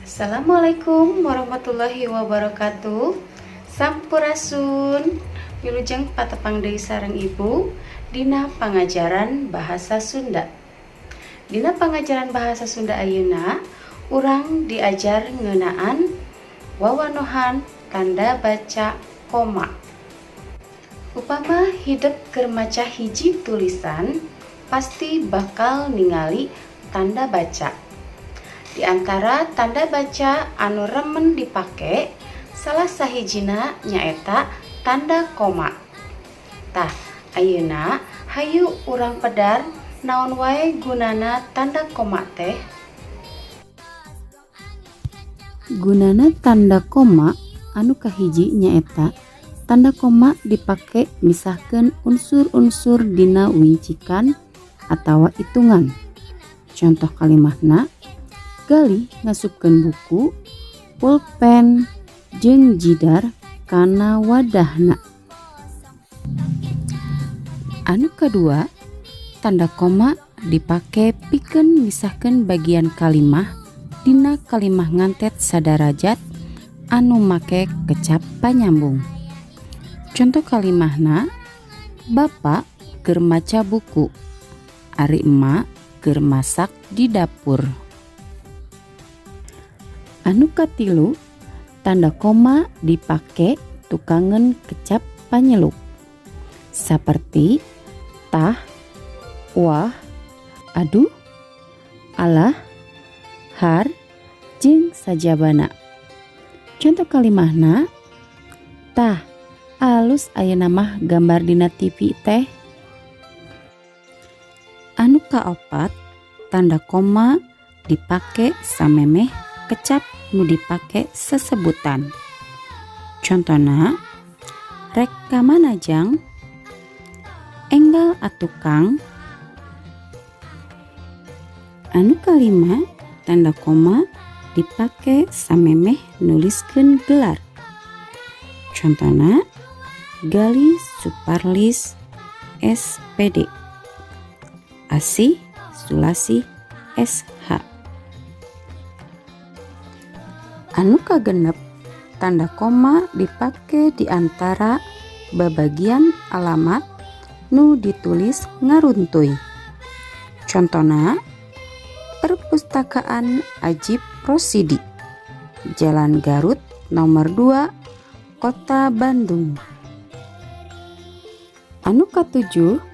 Assalamualaikum warahmatullahi wabarakatuh. Sampurasun wilujeng patepang deui sareng ibu dina pangajaran bahasa Sunda. Dina pangajaran bahasa Sunda ayeuna urang diajar ngeunaan wawanohan tanda baca koma. Upama hideuk keur maca hiji tulisan pasti bakal ningali tanda baca. Di antara tanda baca anu remen dipake salah sahijina nyaeta tanda koma. Tah, ayeuna hayu urang pedar naon wae gunana tanda koma teh? Gunana tanda koma anu kahiji nyaeta tanda koma dipake misahkeun unsur-unsur dina wincikan atawa hitungan. Contoh kalimahna gali ngasupkeun buku, pulpen, jeung jidar kana wadahna. Anu kadua, tanda koma dipake pikeun misahkeun bagian kalimah dina kalimah ngantet sadarajat anu make kecap panyambung. Contoh kalimahna, Bapak keur maca buku, ari emak keur masak di dapur. Anu katilu, tanda koma dipake tukangan kecap panyeluk saperti tah, wah, aduh, alah, har, jeung sajabana. Contoh kalimahna, tah alus ayeuna mah gambar dina TV teh. Anu kaopat, tanda koma dipake samemeh kecap nu dipake sesebutan. Contona, rek ka mana jang? Enggal atuh Kang. Anu kalima, tanda koma dipake samemeh nuliskeun gelar. Contona, Gali Suparlis SPD, Asih Sulasih SH. Anu kagenep, tanda koma dipake di antara babagian alamat nu ditulis ngaruntuy. Contona, Perpustakaan Ajib Rosidi, Jalan Garut nomor 2, Kota Bandung. Anu katujuh,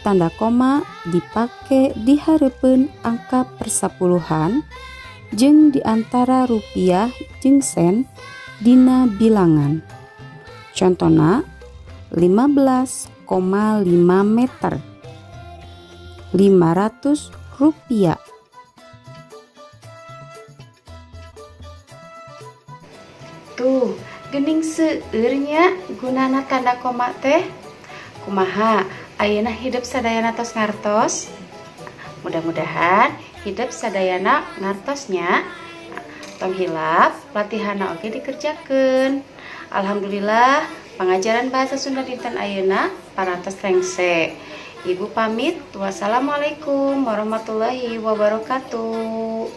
tanda koma dipake di hareupeun angka persapuluhan jeung di antara rupiah jeung sen dina bilangan. Contona 15,5 meter, 500 rupiah. Tuh, geuning seueur nya gunana tanda koma teh. Kumaha ayeuna hidup sadayana tos ngartos? Mudah-mudahan hidup sadayana ngartosnya. Tong hilap latihana oge dikerjakeun. Alhamdulillah pengajaran bahasa Sunda dinten ayeuna parantos rengse. Ibu pamit. Wassalamualaikum warahmatullahi wabarakatuh.